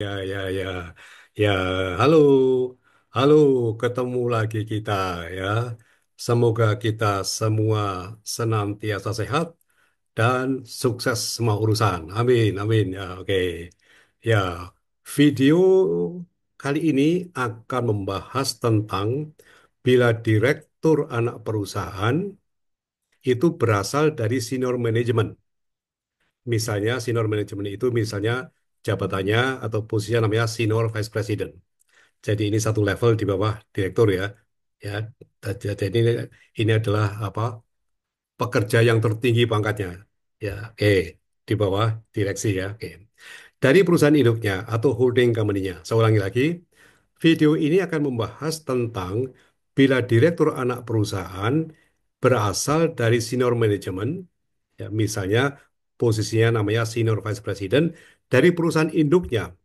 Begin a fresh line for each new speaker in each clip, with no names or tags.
Ya, ya, ya, ya. Halo, halo, ketemu lagi kita ya. Semoga kita semua senantiasa sehat dan sukses semua urusan. Amin, amin. Ya, oke. Ya, video kali ini akan membahas tentang bila direktur anak perusahaan itu berasal dari senior manajemen. Misalnya senior manajemen itu misalnya jabatannya atau posisinya namanya senior vice president. Jadi ini satu level di bawah direktur ya. Ya, jadi ini adalah apa? Pekerja yang tertinggi pangkatnya. Ya, oke, di bawah direksi ya. Oke. Dari perusahaan induknya atau holding company-nya. Saya ulangi lagi, video ini akan membahas tentang bila direktur anak perusahaan berasal dari senior manajemen, ya, misalnya posisinya namanya senior vice president dari perusahaan induknya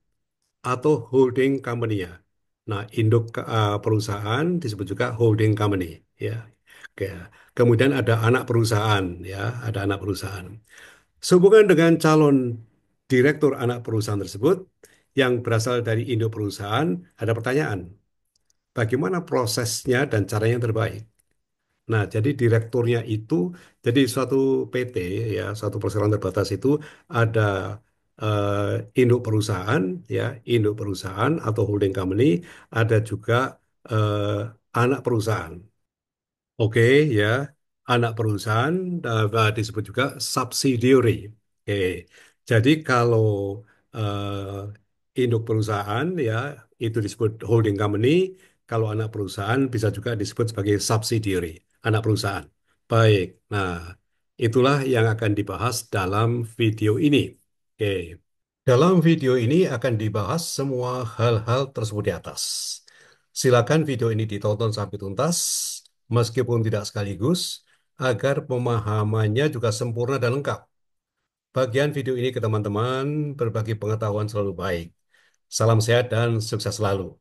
atau holding company-nya. Nah, induk perusahaan disebut juga holding company, ya. Oke. Kemudian ada anak perusahaan, ya, ada anak perusahaan. Sehubungan dengan calon direktur anak perusahaan tersebut yang berasal dari induk perusahaan, ada pertanyaan, bagaimana prosesnya dan caranya yang terbaik? Nah, jadi direkturnya itu, jadi suatu PT, ya, suatu perseroan terbatas itu ada induk perusahaan, ya, induk perusahaan atau holding company, ada juga eh, anak perusahaan. Oke, ya, anak perusahaan disebut juga subsidiary. Oke, jadi kalau induk perusahaan ya itu disebut holding company, kalau anak perusahaan bisa juga disebut sebagai subsidiary, anak perusahaan. Baik, nah itulah yang akan dibahas dalam video ini. Oke. Dalam video ini akan dibahas semua hal-hal tersebut di atas. Silakan video ini ditonton sampai tuntas, meskipun tidak sekaligus, agar pemahamannya juga sempurna dan lengkap. Bagian video ini ke teman-teman, berbagi pengetahuan selalu baik. Salam sehat dan sukses selalu.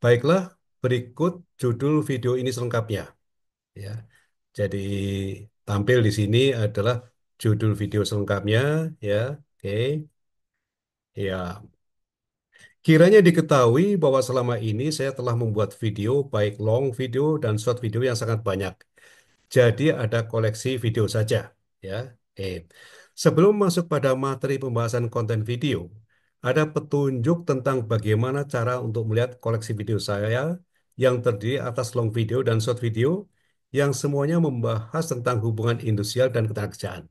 Baiklah, berikut judul video ini selengkapnya. Ya, jadi tampil di sini adalah judul video selengkapnya. Ya, oke. Ya, kiranya diketahui bahwa selama ini saya telah membuat video, baik long video dan short video yang sangat banyak. Jadi ada koleksi video saja, ya. Oke. Sebelum masuk pada materi pembahasan konten video, ada petunjuk tentang bagaimana cara untuk melihat koleksi video saya yang terdiri atas long video dan short video yang semuanya membahas tentang hubungan industrial dan ketenagakerjaan.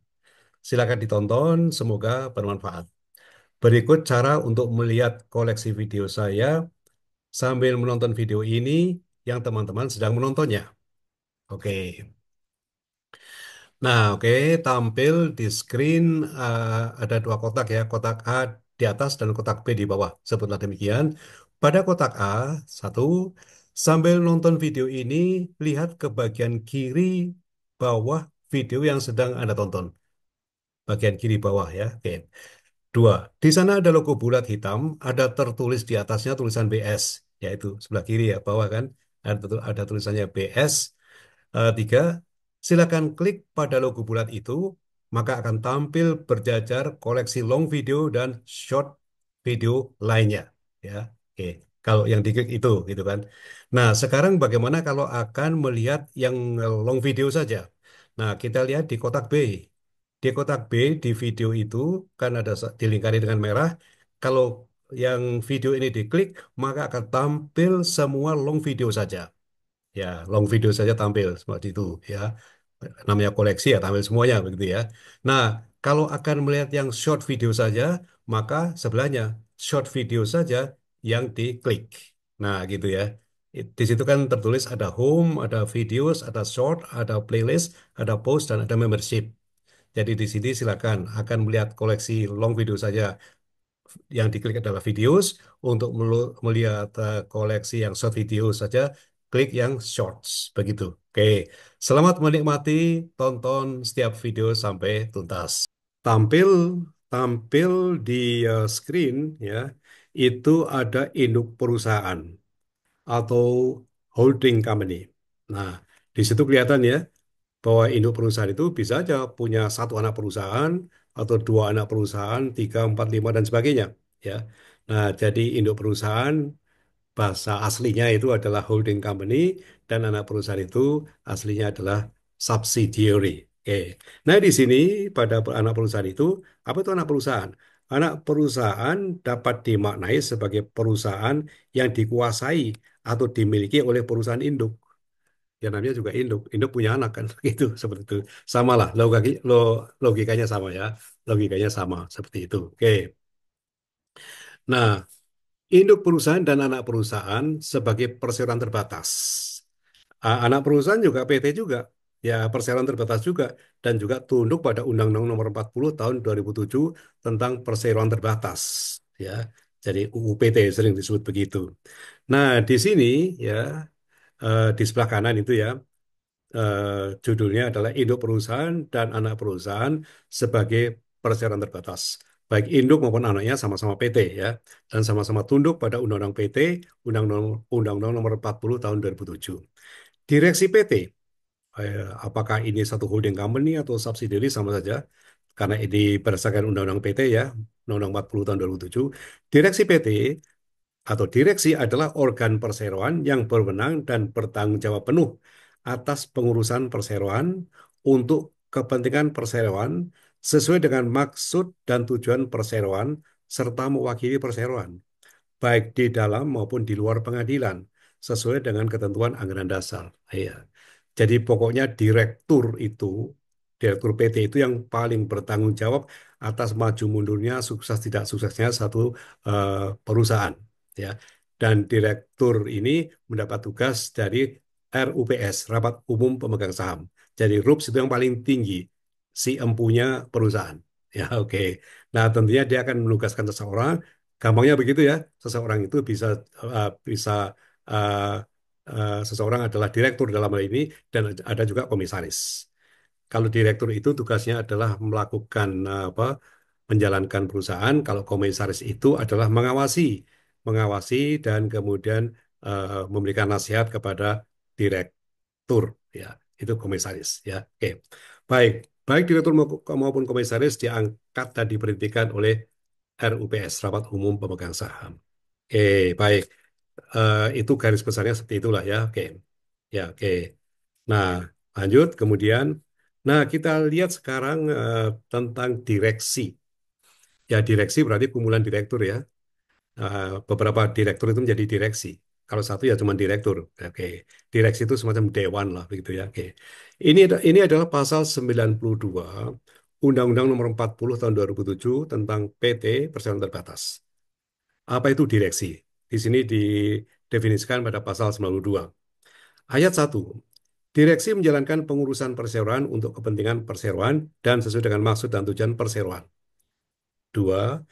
Silakan ditonton, semoga bermanfaat. Berikut cara untuk melihat koleksi video saya sambil menonton video ini yang teman-teman sedang menontonnya. Oke. Nah, oke, tampil di screen ada dua kotak ya, kotak A di atas dan kotak B di bawah. Sebutlah demikian. Pada kotak A, satu, sambil nonton video ini, lihat ke bagian kiri bawah video yang sedang Anda tonton. Bagian kiri bawah ya. Oke. Dua, di sana ada logo bulat hitam, ada tertulis di atasnya tulisan BS, yaitu sebelah kiri ya, bawah kan, ada tulisannya BS. Tiga, silakan klik pada logo bulat itu, maka akan tampil berjajar koleksi long video dan short video lainnya. Ya, oke. Kalau yang diklik itu, gitu kan. Nah, sekarang bagaimana kalau akan melihat yang long video saja? Nah, kita lihat di kotak B. Di kotak B di video itu kan ada dilingkari dengan merah. Kalau yang video ini diklik, maka akan tampil semua long video saja. Ya, long video saja tampil seperti itu ya. Namanya koleksi ya tampil semuanya begitu ya. Nah, kalau akan melihat yang short video saja, maka sebelahnya short video saja yang diklik. Nah, gitu ya. Di situ kan tertulis ada home, ada videos, ada short, ada playlist, ada post dan ada membership. Jadi di sini silakan akan melihat koleksi long video saja yang diklik adalah videos. Untuk melihat koleksi yang short video saja, klik yang shorts. Begitu. Oke, selamat menikmati, tonton setiap video sampai tuntas. Tampil, tampil di screen ya, itu ada induk perusahaan atau holding company. Nah, di situ kelihatan ya bahwa induk perusahaan itu bisa aja punya satu anak perusahaan atau dua anak perusahaan, tiga, empat, lima dan sebagainya. Ya. Nah, jadi induk perusahaan bahasa aslinya itu adalah holding company dan anak perusahaan itu aslinya adalah subsidiary. Oke. Nah, di sini pada anak perusahaan itu apa itu anak perusahaan? Anak perusahaan dapat dimaknai sebagai perusahaan yang dikuasai atau dimiliki oleh perusahaan induk. Ya namanya juga induk. Induk punya anak kan gitu seperti itu. Sama lah logikanya sama ya. Logikanya sama seperti itu. Oke. Nah, induk perusahaan dan anak perusahaan sebagai perseroan terbatas. Anak perusahaan juga PT juga, ya perseroan terbatas juga, dan juga tunduk pada Undang-Undang Nomor 40 Tahun 2007 tentang perseroan terbatas, ya. Jadi UU PT sering disebut begitu. Nah, di sini ya di sebelah kanan itu ya judulnya adalah induk perusahaan dan anak perusahaan sebagai perseroan terbatas. Baik induk maupun anaknya sama-sama PT ya, dan sama-sama tunduk pada Undang-Undang PT, Undang-Undang Nomor 40 Tahun 2007. Direksi PT, apakah ini satu holding company atau subsidiary sama saja, karena ini berdasarkan Undang-Undang PT ya, Undang-Undang 40 Tahun 2007. Direksi PT atau direksi adalah organ perseroan yang berwenang dan bertanggung jawab penuh atas pengurusan perseroan untuk kepentingan perseroan sesuai dengan maksud dan tujuan perseroan serta mewakili perseroan baik di dalam maupun di luar pengadilan, sesuai dengan ketentuan anggaran dasar. Iya. Jadi pokoknya direktur PT itu yang paling bertanggung jawab atas maju mundurnya, sukses tidak suksesnya satu eh, perusahaan. Ya. Dan direktur ini mendapat tugas dari RUPS, Rapat Umum Pemegang Saham. Jadi RUPS itu yang paling tinggi, si empunya perusahaan. Ya, oke. Nah, tentunya dia akan menugaskan seseorang. Gampangnya begitu ya, seseorang itu bisa uh, seseorang adalah direktur dalam hal ini dan ada juga komisaris. Kalau direktur itu tugasnya adalah melakukan menjalankan perusahaan. Kalau komisaris itu adalah mengawasi dan kemudian memberikan nasihat kepada direktur. Ya, itu komisaris. Ya, oke. Baik, baik direktur maupun komisaris diangkat dan diberhentikan oleh RUPS, Rapat Umum Pemegang Saham. Oke, baik. Itu garis besarnya seperti itulah ya. Oke. Ya, oke. Nah, lanjut kemudian. Nah, kita lihat sekarang tentang direksi. Ya, direksi berarti kumpulan direktur ya. Beberapa direktur itu menjadi direksi. Kalau satu ya cuma direktur. Oke. Direksi itu semacam dewan lah begitu ya. Oke. Ini adalah pasal 92 Undang-Undang Nomor 40 Tahun 2007 tentang PT Perseroan Terbatas. Apa itu direksi? Di sini didefinisikan pada pasal 92. Ayat 1. Direksi menjalankan pengurusan perseroan untuk kepentingan perseroan dan sesuai dengan maksud dan tujuan perseroan. 2.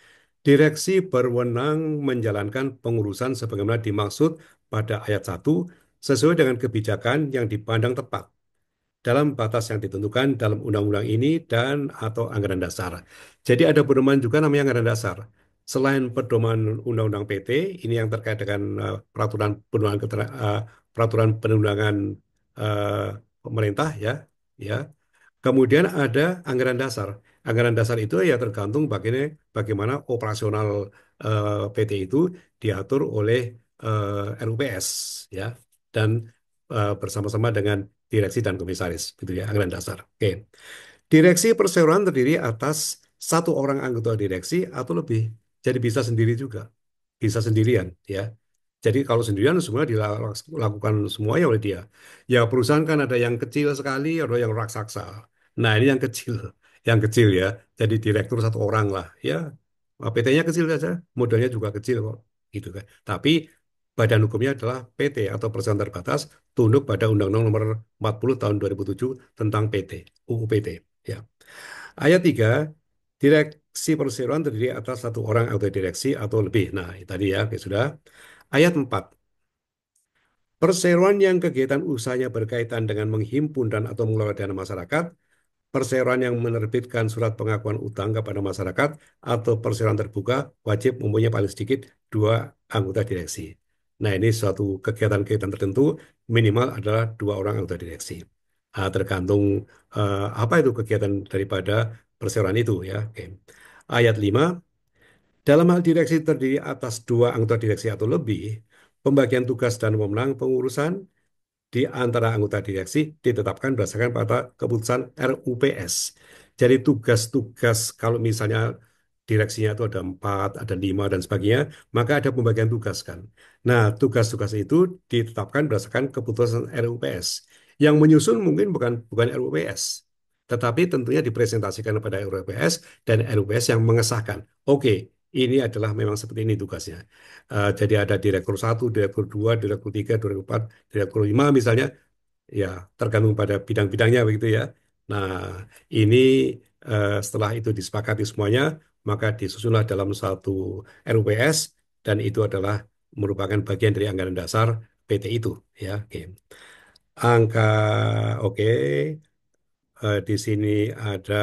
Direksi berwenang menjalankan pengurusan sebagaimana dimaksud pada ayat 1 sesuai dengan kebijakan yang dipandang tepat dalam batas yang ditentukan dalam undang-undang ini dan atau anggaran dasar. Jadi ada pedoman juga namanya anggaran dasar. Selain pedoman undang-undang PT, ini yang terkait dengan peraturan perundangan eh, pemerintah ya, ya. Kemudian ada anggaran dasar. Anggaran dasar itu ya tergantung bagaimana operasional PT itu diatur oleh RUPS ya dan bersama-sama dengan direksi dan komisaris gitu ya anggaran dasar. Oke. Direksi perseroan terdiri atas satu orang anggota direksi atau lebih. Jadi bisa sendiri juga. Bisa sendirian ya. Jadi kalau sendirian semua dilakukan semua ya oleh dia. Ya perusahaan kan ada yang kecil sekali, ada yang raksasa. Nah ini yang kecil, yang kecil ya. Jadi direktur satu orang lah ya. PT-nya kecil saja, modalnya juga kecil kok, gitu kan. Tapi badan hukumnya adalah PT atau perusahaan terbatas, tunduk pada Undang-Undang Nomor 40 Tahun 2007 tentang PT, UU PT. Ya. Ayat 3, direksi perseroan terdiri atas satu orang anggota direksi atau lebih. Nah, tadi ya, oke, sudah. Ayat 4, perseroan yang kegiatan usahanya berkaitan dengan menghimpun dan atau mengelola dana masyarakat, perseroan yang menerbitkan surat pengakuan utang kepada masyarakat, atau perseroan terbuka wajib mempunyai paling sedikit dua anggota direksi. Nah, ini suatu kegiatan-kegiatan tertentu minimal adalah dua orang anggota direksi. Tergantung apa itu kegiatan daripada perseroan itu ya. Oke. Ayat 5, Dalam hal direksi terdiri atas dua anggota direksi atau lebih, pembagian tugas dan wewenang pengurusan di antara anggota direksi ditetapkan berdasarkan pada keputusan RUPS. Jadi tugas-tugas kalau misalnya direksinya itu ada 4, ada 5 dan sebagainya, maka ada pembagian tugas kan. Nah, tugas-tugas itu ditetapkan berdasarkan keputusan RUPS. Yang menyusun mungkin bukan bukan RUPS, tetapi tentunya dipresentasikan kepada RUPS dan RUPS yang mengesahkan. Oke, ini adalah memang seperti ini tugasnya. Jadi ada direktur satu, direktur 2, direktur 3, direktur 4, direktur 5 misalnya, ya tergantung pada bidang-bidangnya begitu ya. Nah, ini setelah itu disepakati semuanya, maka disusunlah dalam satu RUPS dan itu adalah merupakan bagian dari anggaran dasar PT itu ya. Oke. Angka oke. Di sini ada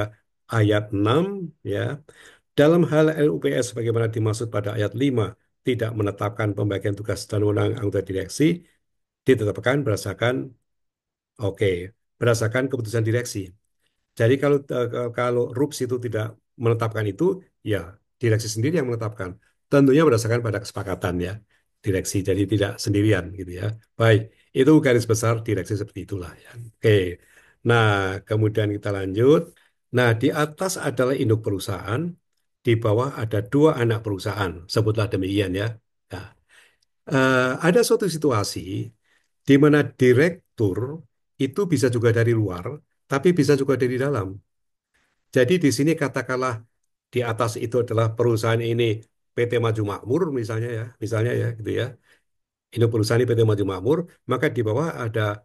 ayat 6 ya. Dalam hal RUPS sebagaimana dimaksud pada ayat 5 tidak menetapkan pembagian tugas dan wewenang anggota direksi ditetapkan oke, berdasarkan keputusan direksi. Jadi kalau RUPS itu tidak menetapkan itu, ya direksi sendiri yang menetapkan. Tentunya berdasarkan pada kesepakatan ya direksi. Jadi tidak sendirian gitu ya. Baik, itu garis besar direksi seperti itulah ya. Oke. Nah, kemudian kita lanjut. Nah, di atas adalah induk perusahaan, di bawah ada dua anak perusahaan. Sebutlah demikian ya. Nah, ada suatu situasi di mana direktur itu bisa juga dari luar, tapi bisa juga dari dalam. Jadi di sini katakanlah di atas itu adalah perusahaan ini PT Maju Makmur misalnya ya gitu ya. Ini perusahaan ini PT Maju Makmur, maka di bawah ada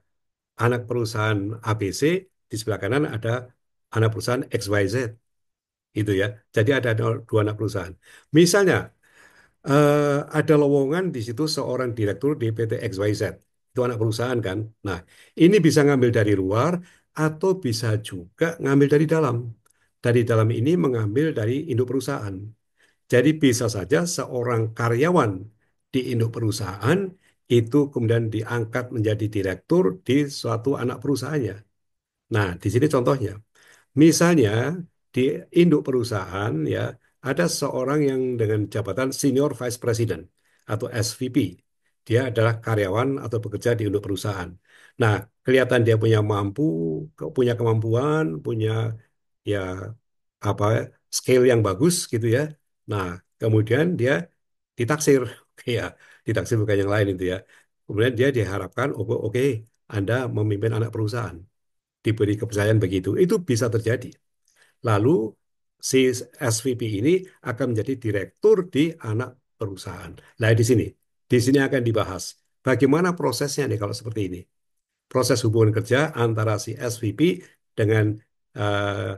anak perusahaan ABC, di sebelah kanan ada anak perusahaan XYZ gitu ya. Jadi ada dua anak perusahaan. Misalnya ada lowongan di situ seorang direktur di PT XYZ. Itu anak perusahaan kan. Nah, ini bisa ngambil dari luar atau bisa juga ngambil dari dalam. Dari dalam ini mengambil dari induk perusahaan. Jadi bisa saja seorang karyawan di induk perusahaan itu kemudian diangkat menjadi direktur di suatu anak perusahaannya. Nah, di sini contohnya. Misalnya di induk perusahaan ya ada seorang yang dengan jabatan Senior Vice President atau SVP. Dia adalah karyawan atau bekerja di induk perusahaan. Nah, kelihatan dia punya kemampuan, punya ya apa skill yang bagus gitu ya. Nah, kemudian dia ditaksir, ya ditaksir bukan yang lain itu ya. Kemudian dia diharapkan, oke, Anda memimpin anak perusahaan, diberi kepercayaan begitu. Itu bisa terjadi. Lalu si SVP ini akan menjadi direktur di anak perusahaan. Nah, di sini akan dibahas bagaimana prosesnya nih kalau seperti ini. Proses hubungan kerja antara si SVP dengan eh,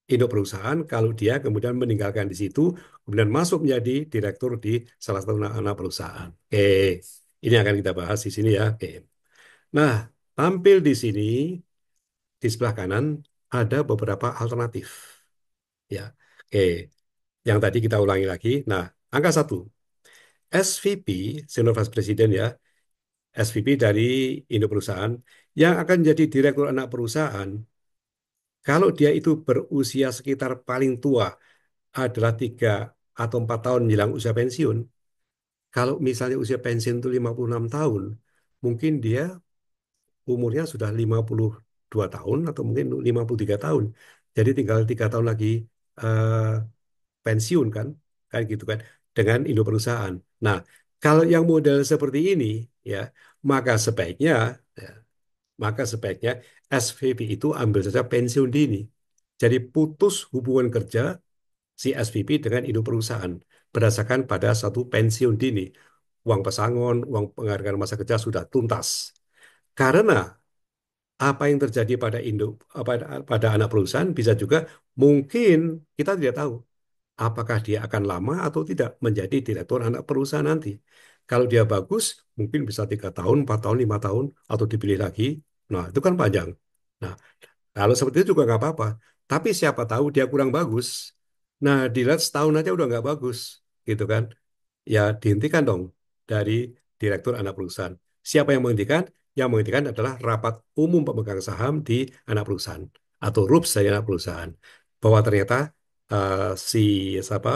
induk perusahaan kalau dia kemudian meninggalkan di situ, kemudian masuk menjadi direktur di salah satu anak perusahaan. Oke, ini akan kita bahas di sini ya. Oke. Nah, tampil di sini di sebelah kanan ada beberapa alternatif. Ya, oke. Yang tadi kita ulangi lagi. Nah, angka satu, SVP, Senior Vice President ya, SVP dari induk perusahaan, yang akan menjadi direktur anak perusahaan, kalau dia itu berusia sekitar paling tua adalah 3 atau 4 tahun menjelang usia pensiun, kalau misalnya usia pensiun itu 56 tahun, mungkin dia umurnya sudah 52 tahun atau mungkin 53 tahun. Jadi tinggal 3 tahun lagi eh, pensiun kan, kan gitu kan, dengan induk perusahaan. Nah, kalau yang model seperti ini, ya, maka sebaiknya, ya, maka sebaiknya SVP itu ambil saja pensiun dini. Jadi putus hubungan kerja si SVP dengan induk perusahaan berdasarkan pada satu pensiun dini. Uang pesangon, uang penghargaan masa kerja sudah tuntas. Karena apa yang terjadi pada pada anak perusahaan bisa juga mungkin kita tidak tahu apakah dia akan lama atau tidak menjadi direktur anak perusahaan nanti. Kalau dia bagus, mungkin bisa 3 tahun, 4 tahun, 5 tahun, atau dipilih lagi. Nah, itu kan panjang. Nah, kalau seperti itu juga nggak apa-apa. Tapi siapa tahu dia kurang bagus. Nah, dilihat setahun aja udah nggak bagus, gitu kan? Ya dihentikan dong dari direktur anak perusahaan. Siapa yang menghentikan? Yang menghentikan adalah rapat umum pemegang saham di anak perusahaan atau RUPS dari anak perusahaan. Bahwa ternyata eh, si siapa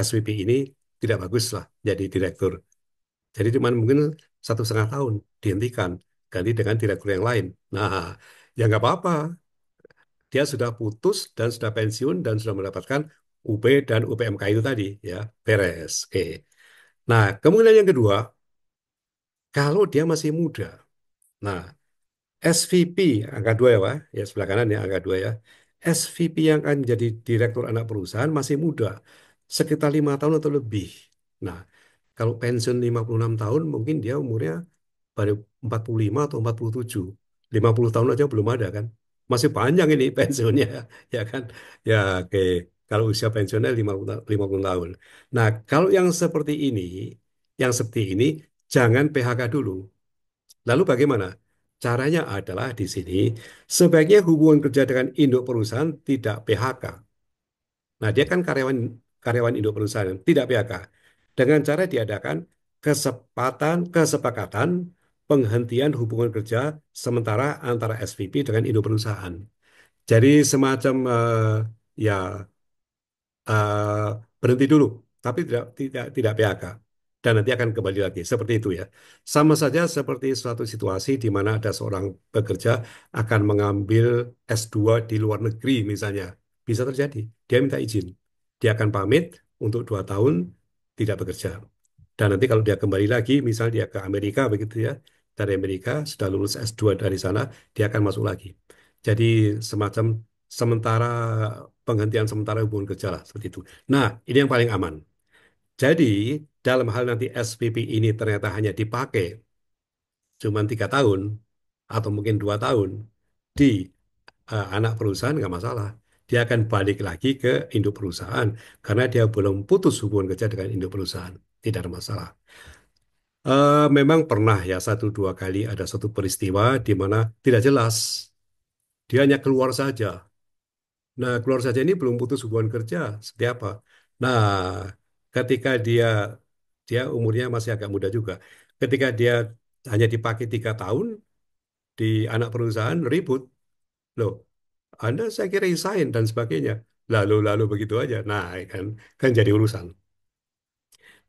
SVP ini tidak bagus lah jadi direktur. Jadi cuma mungkin 1,5 tahun dihentikan, ganti dengan direktur yang lain. Nah, ya nggak apa-apa. Dia sudah putus dan sudah pensiun dan sudah mendapatkan UP dan UPMK itu tadi, ya beres. Oke. Nah, kemungkinan yang kedua, kalau dia masih muda. Nah, SVP angka 2 ya Pak, ya sebelah kanan ya angka 2 ya. SVP yang akan jadi direktur anak perusahaan masih muda, sekitar 5 tahun atau lebih. Nah, kalau pensiun 56 tahun, mungkin dia umurnya baru 45 atau 47. 50 tahun aja belum ada kan. Masih panjang ini pensiunnya, ya kan? Ya, oke. Kalau usia pensiunnya 50 tahun. Nah, kalau yang seperti ini, jangan PHK dulu. Lalu bagaimana? Caranya adalah di sini, sebaiknya hubungan kerja dengan induk perusahaan tidak PHK. Nah, dia kan karyawan karyawan induk perusahaan, tidak PHK. Dengan cara diadakan kesepakatan penghentian hubungan kerja sementara antara SVP dengan induk perusahaan. Jadi semacam ya eh, berhenti dulu, tapi tidak PHK. Dan nanti akan kembali lagi seperti itu ya. Sama saja seperti suatu situasi di mana ada seorang pekerja akan mengambil S2 di luar negeri misalnya. Bisa terjadi. Dia minta izin. Dia akan pamit untuk 2 tahun tidak bekerja. Dan nanti kalau dia kembali lagi, misal dia ke Amerika begitu ya, dari Amerika sudah lulus S2 dari sana, dia akan masuk lagi. Jadi semacam sementara penghentian sementara hubungan kerja lah seperti itu. Nah, ini yang paling aman. Jadi dalam hal nanti SPP ini ternyata hanya dipakai cuma 3 tahun atau mungkin 2 tahun di anak perusahaan nggak masalah. Dia akan balik lagi ke induk perusahaan karena dia belum putus hubungan kerja dengan induk perusahaan. Tidak ada masalah. Memang pernah ya 1 2 kali ada satu peristiwa di mana tidak jelas. Dia hanya keluar saja. Nah, keluar saja ini belum putus hubungan kerja. Seperti apa? Nah, ketika dia umurnya masih agak muda juga. Ketika dia hanya dipakai 3 tahun di anak perusahaan ribut. Loh, Anda saya kira resign dan sebagainya. Lalu begitu aja. Nah, kan jadi urusan.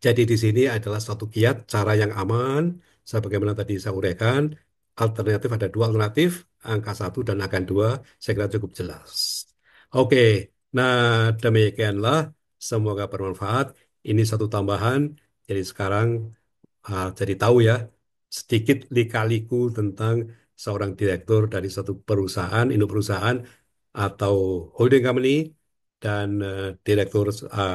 Jadi di sini adalah satu kiat cara yang aman, sebagaimana tadi saya uraikan, alternatif ada dua alternatif, angka 1 dan angka 2, saya kira cukup jelas. Oke, nah demikianlah, semoga bermanfaat. Ini satu tambahan, jadi sekarang jadi tahu ya sedikit lika-liku tentang seorang direktur dari satu perusahaan, induk perusahaan atau holding company dan direktur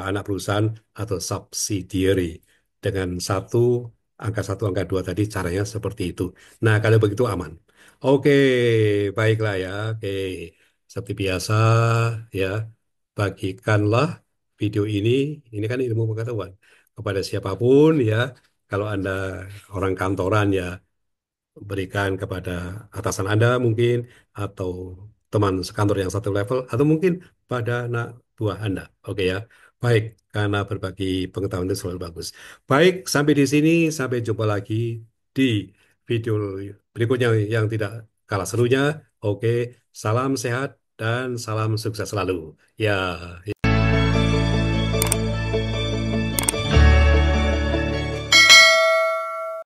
anak perusahaan atau subsidiary dengan angka satu, angka 2 tadi caranya seperti itu. Nah, kalau begitu aman. Oke, baiklah ya. Oke, seperti biasa ya, bagikanlah video ini kan ilmu pengetahuan kepada siapapun ya. Kalau Anda orang kantoran ya, berikan kepada atasan Anda mungkin, atau teman sekantor yang satu level, atau mungkin pada anak buah Anda. Oke ya, baik, karena berbagi pengetahuan itu selalu bagus. Baik, sampai di sini, sampai jumpa lagi di video berikutnya yang tidak kalah serunya. Oke, salam sehat dan salam sukses selalu. Ya.